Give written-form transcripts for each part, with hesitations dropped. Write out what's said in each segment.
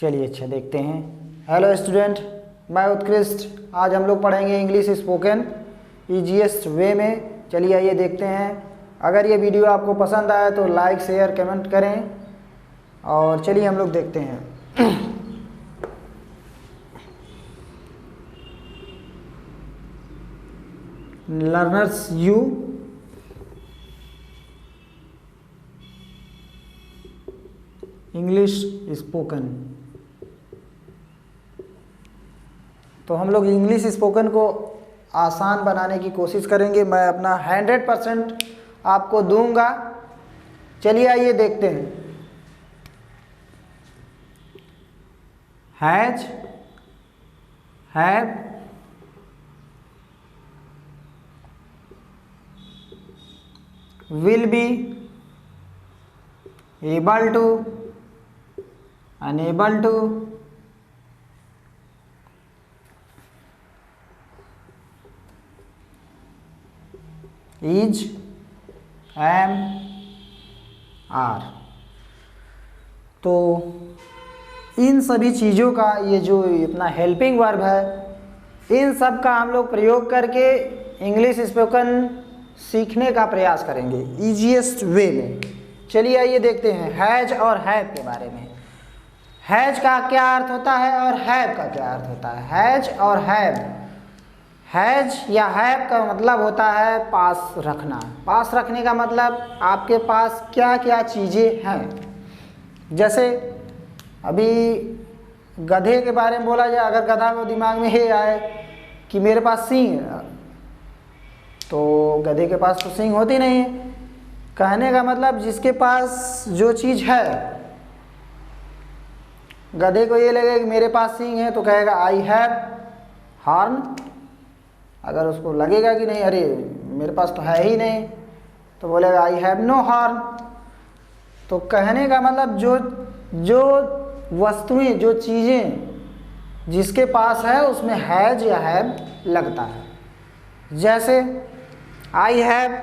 चलिए अच्छा देखते हैं। हेलो स्टूडेंट, मैं उत्कृष्ट। आज हम लोग पढ़ेंगे इंग्लिश स्पोकन ईजीएस्ट वे में। चलिए आइए देखते हैं। अगर ये वीडियो आपको पसंद आए तो लाइक शेयर कमेंट करें और चलिए हम लोग देखते हैं। Learners you English spoken. तो हम लोग इंग्लिश स्पोकन को आसान बनाने की कोशिश करेंगे। मैं अपना 100% आपको दूंगा। चलिए आइए देखते हैं। Has, have, will be, able to, unable to, is, am, are। तो इन सभी चीज़ों का ये जो अपना हेल्पिंग वर्ब है, इन सब का हम लोग प्रयोग करके इंग्लिश स्पोकन सीखने का प्रयास करेंगे ईजीएस्ट वे में। चलिए आइए देखते हैं हैज और हैव के बारे में। हैज का क्या अर्थ होता है और हैव का क्या अर्थ होता है। हैज और हैव, हैज या हैव का मतलब होता है पास रखना। पास रखने का मतलब आपके पास क्या क्या चीज़ें हैं। जैसे अभी गधे के बारे में बोला जाए, अगर गधा को दिमाग में ये आए कि मेरे पास सींग है, तो गधे के पास तो सींग होती नहीं है। कहने का मतलब जिसके पास जो चीज़ है, गधे को ये लगेगा कि मेरे पास सींग है तो कहेगा आई हैव हॉर्न। अगर उसको लगेगा कि नहीं, अरे मेरे पास तो है ही नहीं, तो बोलेगा आई हैव नो हॉर्न। तो कहने का मतलब जो वस्तुएं, जो चीज़ें जिसके पास है उसमें हैज या हैव लगता है। जैसे I have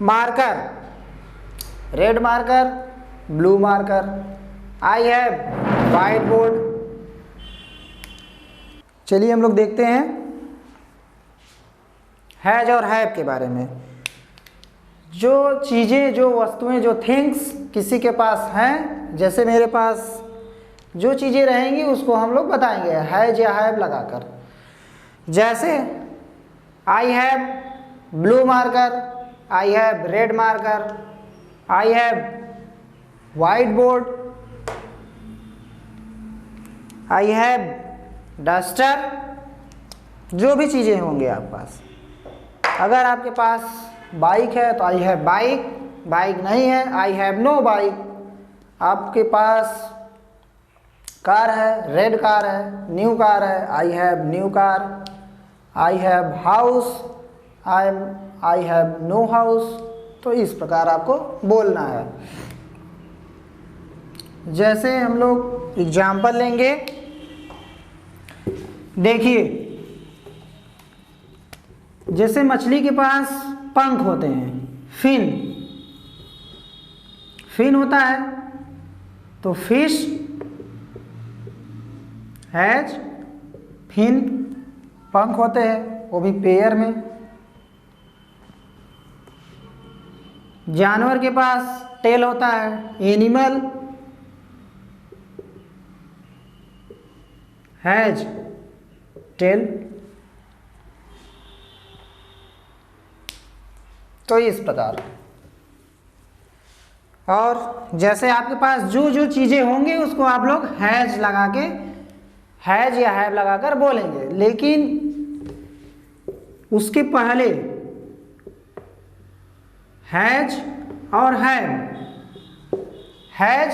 marker, red marker, blue marker. I have white board. चलिए हम लोग देखते हैं हैज और हैव के बारे में। जो चीज़ें, जो वस्तुएं, जो थिंग्स किसी के पास हैं, जैसे मेरे पास जो चीज़ें रहेंगी उसको हम लोग बताएंगे हैज या हैव लगाकर। जैसे I have blue marker, I have read marker, I have white board, I have duster. जो भी चीज़ें होंगे आपके पास। अगर आपके पास बाइक है तो आई हैव बाइक, बाइक नहीं है आई हैव नो बाइक। आपके पास कार है, रेड कार है, न्यू कार है, I have new car. I have house, I have no house. तो इस प्रकार आपको बोलना है। जैसे हम लोग एग्जाम्पल लेंगे, देखिए जैसे मछली के पास पंख होते हैं, फिन, फिन होता है, तो फिश हैज फिन, पंख होते हैं, वो भी पेयर में। जानवर के पास टेल होता है, एनिमल हैज टेल। तो इस प्रकार। और जैसे आपके पास जो जो चीज़ें होंगी उसको आप लोग हैज लगा के, हैज या हैव लगाकर बोलेंगे। लेकिन उसके पहले हैज और हैव, हैज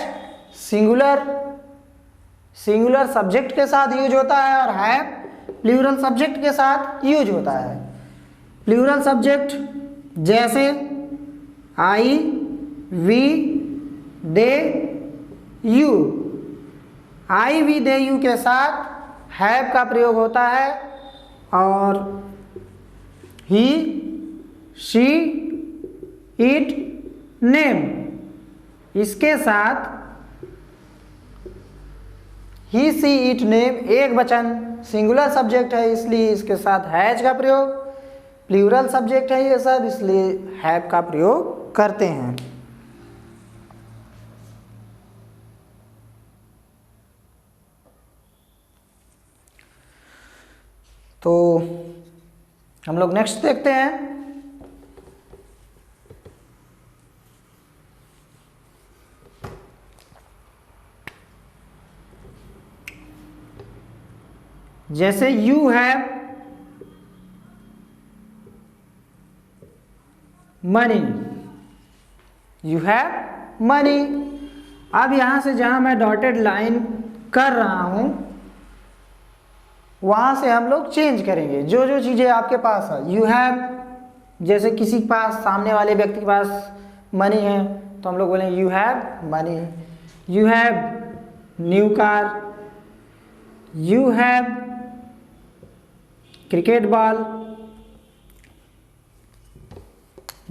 सिंगुलर सब्जेक्ट के साथ यूज होता है और हैव प्लूरल सब्जेक्ट के साथ यूज होता है। प्लूरल सब्जेक्ट जैसे I, we, they, you. I, we, they, you के साथ हैव का प्रयोग होता है और ही, शी, इट, नेम, इसके साथ ही सी इट नेम एक वचन, सिंगुलर सब्जेक्ट है इसलिए इसके साथ हैज का प्रयोग, प्लूरल सब्जेक्ट है ये सब इसलिए हैव का प्रयोग करते हैं। तो हम लोग नेक्स्ट देखते हैं। जैसे you have money, you have money. अब यहां से जहां मैं डॉटेड लाइन कर रहा हूं वहां से हम लोग चेंज करेंगे। जो जो चीजें आपके पास है, यू हैव, जैसे किसी के पास, सामने वाले व्यक्ति के पास मनी है तो हम लोग बोलेंगे you have money. You have new car, you have cricket ball,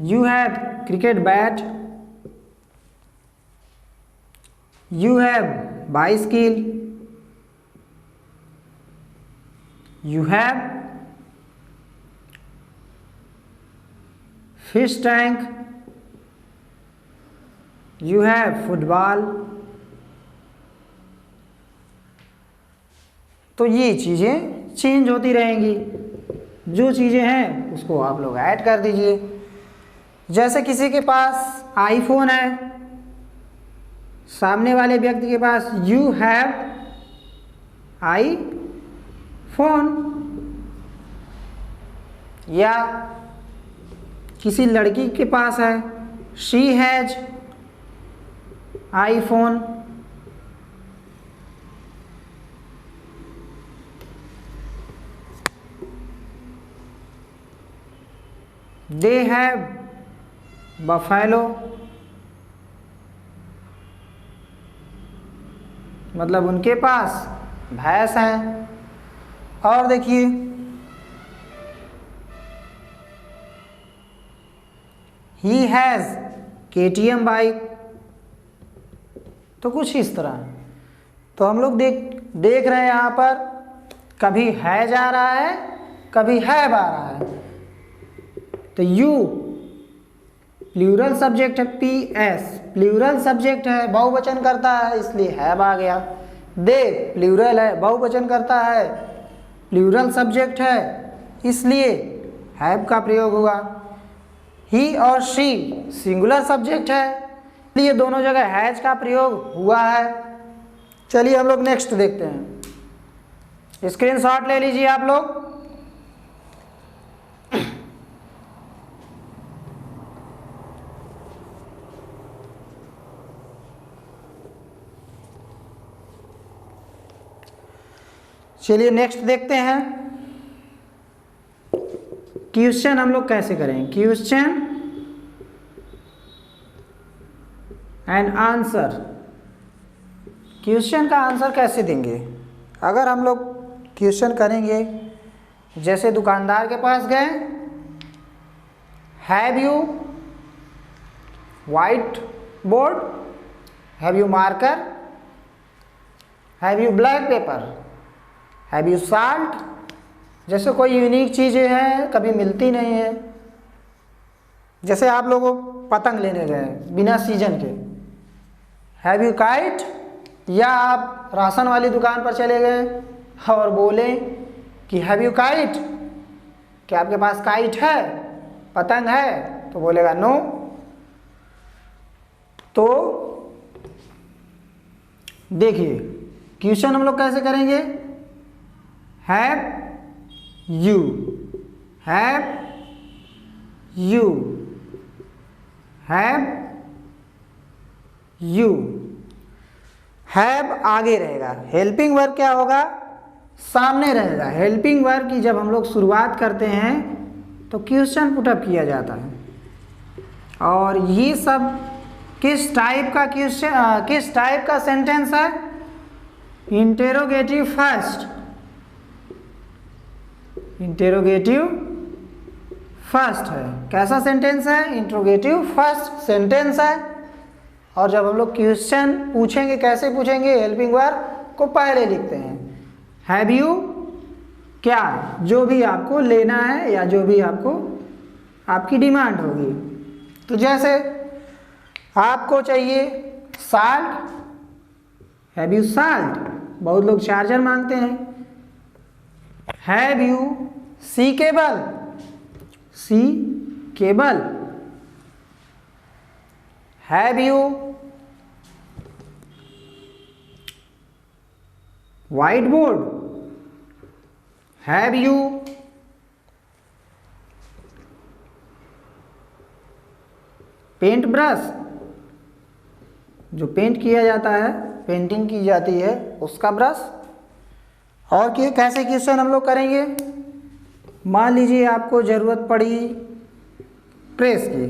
you have cricket bat, you have bicycle, you have fish tank, you have football. तो ये चीज़ें चेंज होती रहेंगी, जो चीज़ें हैं उसको आप लोग ऐड कर दीजिए। जैसे किसी के पास आईफोन है, सामने वाले व्यक्ति के पास यू हैव आई फोन, या किसी लड़की के पास है she has iPhone. They have buffalo, मतलब उनके पास भैंस है। और देखिए ही हैज KTM बाइक। तो कुछ इस तरह, तो हम लोग देख रहे हैं यहाँ पर कभी हैज आ रहा है, कभी हैव आ रहा है। तो यू प्लूरल सब्जेक्ट है, PS प्लूरल सब्जेक्ट है, बहुवचन करता है इसलिए हैव आ गया। दे प्लूरल है, बहुवचन करता है, प्लूरल सब्जेक्ट है इसलिए हैव का प्रयोग हुआ। ही और शी सिंगुलर सब्जेक्ट है इसलिए दोनों जगह हैज का प्रयोग हुआ है। चलिए हम लोग नेक्स्ट देखते हैं। स्क्रीनशॉट ले लीजिए आप लोग। चलिए नेक्स्ट देखते हैं। क्वेश्चन हम लोग कैसे करें, क्वेश्चन एंड आंसर। क्वेश्चन का आंसर कैसे देंगे? अगर हम लोग क्वेश्चन करेंगे, जैसे दुकानदार के पास गए, have you white board, have you marker, have you black pepper, have you salt. जैसे कोई यूनिक चीज़ें हैं कभी मिलती नहीं है, जैसे आप लोगों पतंग लेने गए बिना सीजन के, हैव यू काइट। या आप राशन वाली दुकान पर चले गए और बोले कि हैव यू काइट, क्या आपके पास काइट है, पतंग है? तो बोलेगा नो। तो देखिए क्वेश्चन हम लोग कैसे करेंगे, have you, have you, have you. Have आगे रहेगा, हेल्पिंग वर्ब क्या होगा, सामने रहेगा। हेल्पिंग वर्ब की जब हम लोग शुरुआत करते हैं तो क्वेश्चन पुटअप किया जाता है। और ये सब किस टाइप का क्वेश्चन, किस टाइप का सेंटेंस है, इंटेरोगेटिव फर्स्ट, इंटेरोगेटिव फर्स्ट है। कैसा सेंटेंस है, इंट्रोगेटिव फर्स्ट सेंटेंस है। और जब हम लोग क्वेश्चन पूछेंगे कैसे पूछेंगे, हेल्पिंग वर्ब को पहले लिखते हैं। हैव यू क्या, जो भी आपको लेना है या जो भी आपको आपकी डिमांड होगी। तो जैसे आपको चाहिए साल्ट, हैव यू साल्ट, बहुत लोग चार्जर मांगते हैं। Have you C cable, C cable. Have you white board, have you paint brush, जो पेंट किया जाता है, पेंटिंग की जाती है उसका ब्रश। और कैसे क्वेश्चन हम लोग करेंगे, मान लीजिए आपको ज़रूरत पड़ी प्रेस की,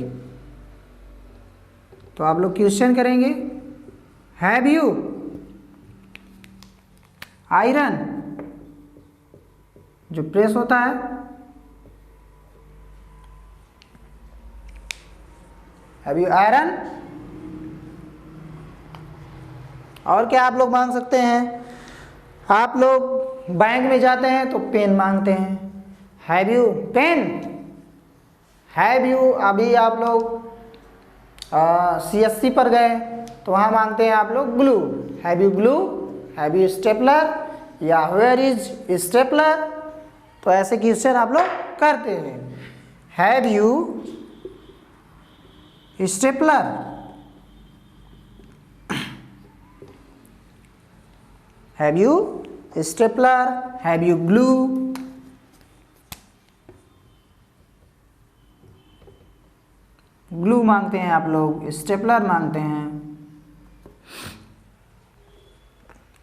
तो आप लोग क्वेश्चन करेंगे हैव यू आयरन, जो प्रेस होता है, हैव यू आयरन। और क्या आप लोग मांग सकते हैं, आप लोग बैंक में जाते हैं तो पेन मांगते हैं, have you pen. Have you, अभी आप लोग CSC पर गए तो वहाँ मांगते हैं आप लोग glue, have you glue, have you stapler या वेयर इज स्टेपलर। तो ऐसे क्वेश्चन आप लोग करते हैं। Have you stapler, have you stapler, have you glue. Glue मांगते हैं आप लोग, स्टेपलर मांगते हैं।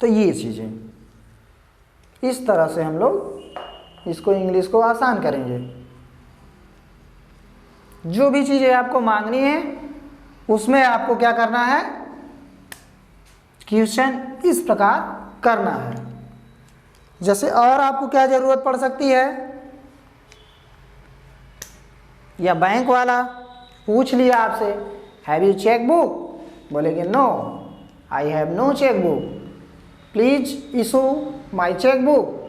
तो ये चीज़ें इस तरह से हम लोग इसको इंग्लिश को आसान करेंगे। जो भी चीज़ें आपको मांगनी है उसमें आपको क्या करना है, क्वेश्चन इस प्रकार करना है। जैसे और आपको क्या ज़रूरत पड़ सकती है, या बैंक वाला पूछ लिया आपसे हैव यू चेक बुक, बोलेंगे no I have no cheque book, please issue my cheque book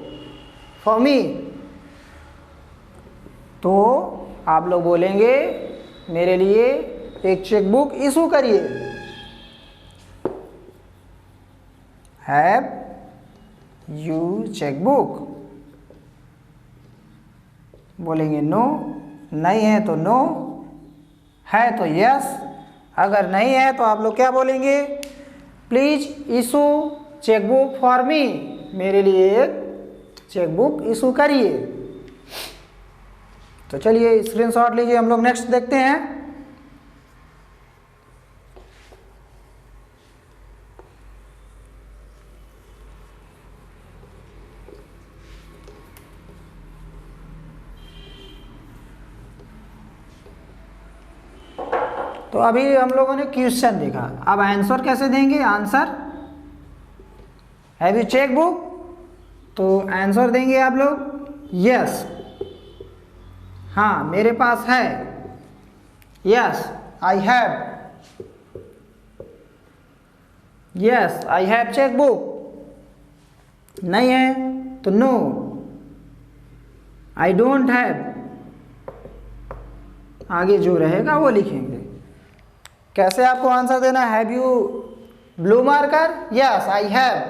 for me. तो आप लोग बोलेंगे मेरे लिए एक चेक बुक इशू करिए। हैव यू चेक बुक, बोलेंगे नो, नहीं है तो नो, है तो यस। अगर नहीं है तो आप लोग क्या बोलेंगे, please issue check book for मी, मेरे लिए एक चेक बुक इशू करिए। तो चलिए स्क्रीनशॉट लीजिए, हम लोग नेक्स्ट देखते हैं। तो अभी हम लोगों ने क्वेश्चन देखा, अब आंसर कैसे देंगे। Answer have you cheque book, तो आंसर देंगे आप लोग यस, हाँ मेरे पास है, yes I have, yes I have check book. नहीं है तो नो आई डोंट हैव, आगे जो रहेगा वो लिखेंगे। कैसे आपको आंसर देना, have you blue marker, yes I have,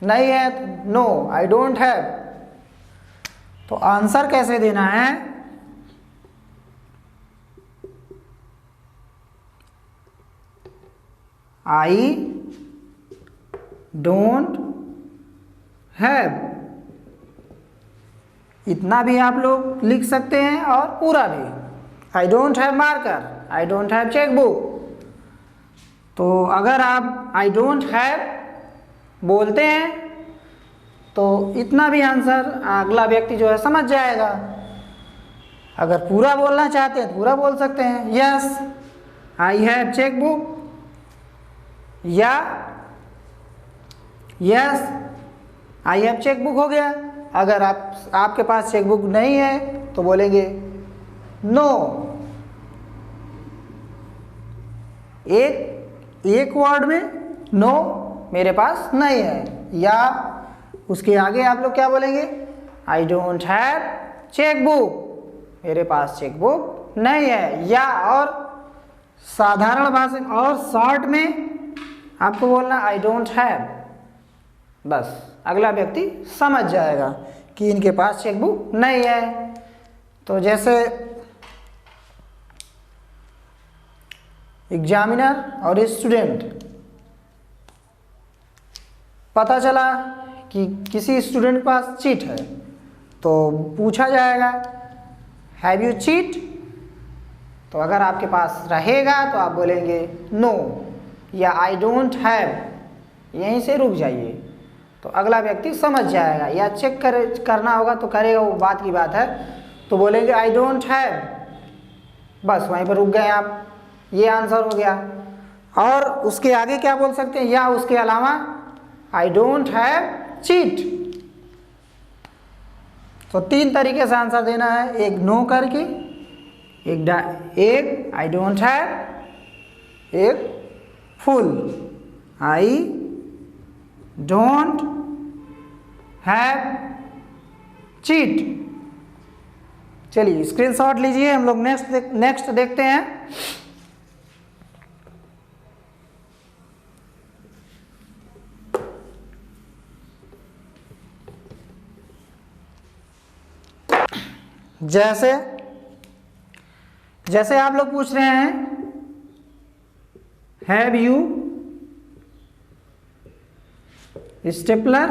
नहीं है नो आई डोंट हैव। तो आंसर कैसे देना है, आई डोंट हैव, इतना भी आप लोग लिख सकते हैं और पूरा भी। I don't have marker, I don't have check book. तो अगर आप आई डोंट हैव बोलते हैं तो इतना भी आंसर अगला व्यक्ति जो है समझ जाएगा। अगर पूरा बोलना चाहते हैं तो पूरा बोल सकते हैं, yes I have check book, या yes I have check book हो गया। अगर आपके पास चेक बुक नहीं है तो बोलेंगे नो। एक वर्ड में नो मेरे पास नहीं है। या उसके आगे आप लोग क्या बोलेंगे, आई डोंट हैव चेकबुक, मेरे पास चेकबुक नहीं है। या और साधारण भाषा में और शॉर्ट में आपको बोलना आई डोंट हैव, बस अगला व्यक्ति समझ जाएगा कि इनके पास चेकबुक नहीं है। तो जैसे एग्जामिनर और स्टूडेंट, पता चला कि किसी स्टूडेंट के पास चीट है तो पूछा जाएगा हैव यू चीट, तो अगर आपके पास रहेगा तो आप बोलेंगे नो या आई डोंट हैव, यहीं से रुक जाइए तो अगला व्यक्ति समझ जाएगा। या चेक करना होगा तो करेगा, वो बात की बात है, तो बोलेंगे आई डोंट हैव, बस वहीं पर रुक गए आप, ये आंसर हो गया। और उसके आगे क्या बोल सकते हैं, या उसके अलावा आई डोंट हैव चीट। तो 3 तरीके से आंसर देना है, एक नो करके, एक आई डोंट हैव, एक full I don't have cheat. चलिए स्क्रीनशॉट लीजिए, हम लोग नेक्स्ट देखते हैं। जैसे आप लोग पूछ रहे हैं have you stapler,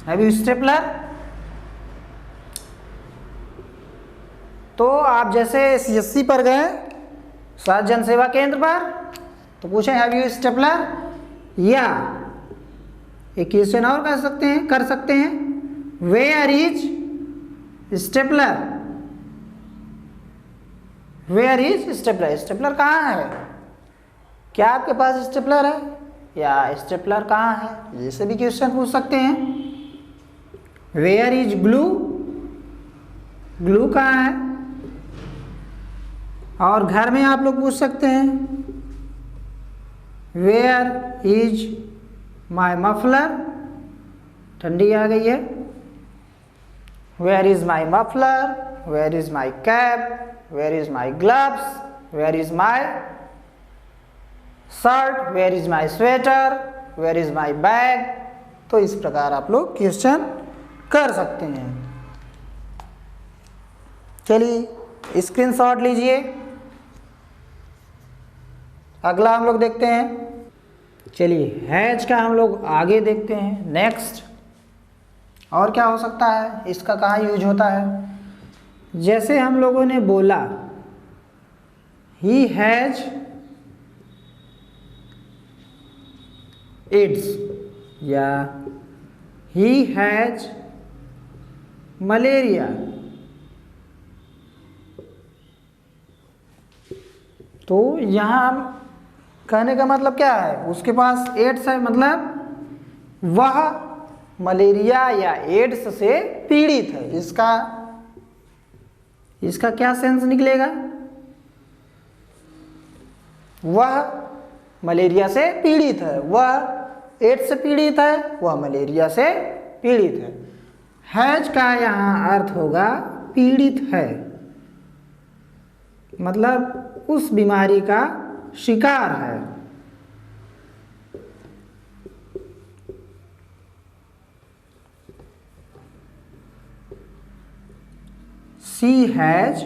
have you stapler, तो आप जैसे CSC पर गए, स्वास्थ्य जन सेवा केंद्र पर, तो पूछें हैव यू स्टेपलर, या एक क्वेश्चन और कर सकते हैं where is stapler, where is stapler, stapler कहाँ है, क्या आपके पास स्टेपलर है, या स्टेपलर कहाँ है, ये से भी क्वेश्चन पूछ सकते हैं। वेयर इज ग्लू, ग्लू कहाँ है। और घर में आप लोग पूछ सकते हैं वेयर इज माई मफलर, ठंडी आ गई है, where is my muffler, where is my cap, where is my gloves, where is my shirt, where is my sweater, where is my bag. तो इस प्रकार आप लोग क्वेश्चन कर सकते हैं। चलिए स्क्रीनशॉट लीजिए, अगला हम लोग देखते हैं। चलिए हैज का हम लोग आगे देखते हैं नेक्स्ट। और क्या हो सकता है, इसका कहाँ यूज होता है। जैसे हम लोगों ने बोला ही हैज एड्स या ही हैज मलेरिया, तो यहाँ कहने का मतलब क्या है, उसके पास एड्स है, मतलब वह मलेरिया या एड्स से पीड़ित है। इसका क्या सेंस निकलेगा, वह मलेरिया से पीड़ित है, वह एड्स से पीड़ित है, वह मलेरिया से पीड़ित है। हैज का यहाँ अर्थ होगा पीड़ित है, मतलब उस बीमारी का शिकार है। शी हैज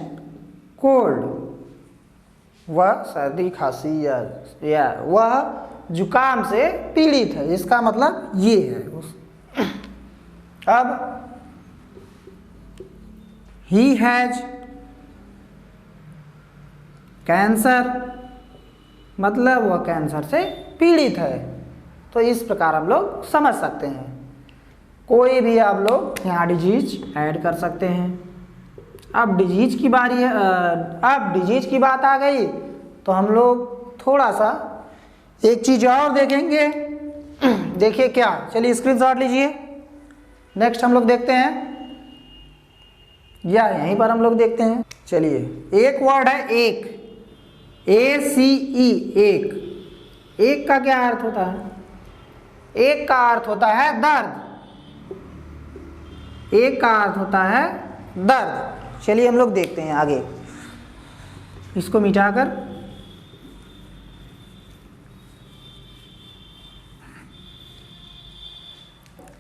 कोल्ड, वह सर्दी खांसी या वह जुकाम से पीड़ित है, इसका मतलब ये है। अब ही हैज कैंसर, मतलब वह कैंसर से पीड़ित है। तो इस प्रकार हम लोग समझ सकते हैं। कोई भी आप लोग यहाँ डिजीज ऐड कर सकते हैं। अब डिजीज की बारी है, अब डिजीज की बात आ गई तो हम लोग थोड़ा सा एक चीज़ और देखेंगे। देखिए क्या, चलिए स्क्रीनशॉट लीजिए, नेक्स्ट हम लोग देखते हैं, या यहीं पर हम लोग देखते हैं। चलिए एक वर्ड है एक, ACE एक, एक का क्या अर्थ होता है? एक का अर्थ होता है दर्द, एक का अर्थ होता है दर्द। चलिए हम लोग देखते हैं आगे, इसको मिटाकर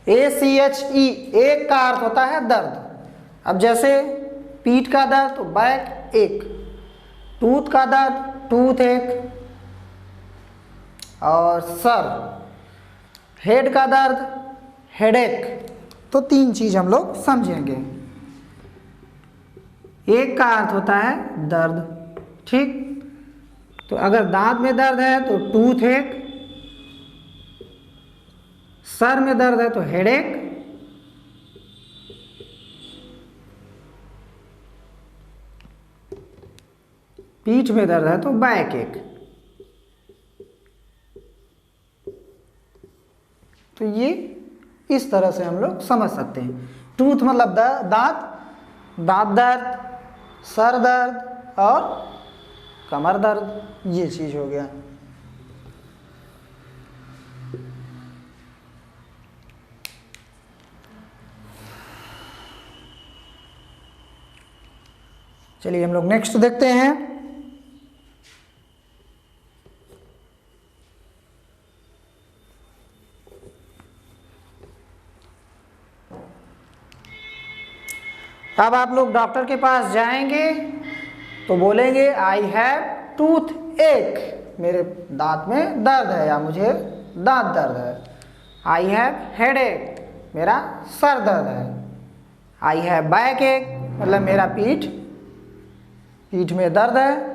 ACHE एक का अर्थ होता है दर्द। अब जैसे पीठ का दर्द तो बैक एक, टूथ का दर्द टूथ एक, और सर हेड का दर्द हेडेक। तो तीन चीज हम लोग समझेंगे। एक का अर्थ होता है दर्द, ठीक। तो अगर दांत में दर्द है तो टूथ एक, सर में दर्द है तो हेडेक, पीठ में दर्द है तो बैक एक। तो ये इस तरह से हम लोग समझ सकते हैं। टूथ मतलब दांत, दांत दर्द, सर दर्द और कमर दर्द, ये चीज हो गया। चलिए हम लोग नेक्स्ट देखते हैं। अब आप लोग डॉक्टर के पास जाएंगे तो बोलेंगे आई हैव टूथ एक, मेरे दांत में दर्द है या मुझे दांत दर्द है। आई हैव हेड एक, मेरा सर दर्द है। आई हैव बैक एक मतलब मेरा पीठ में दर्द है।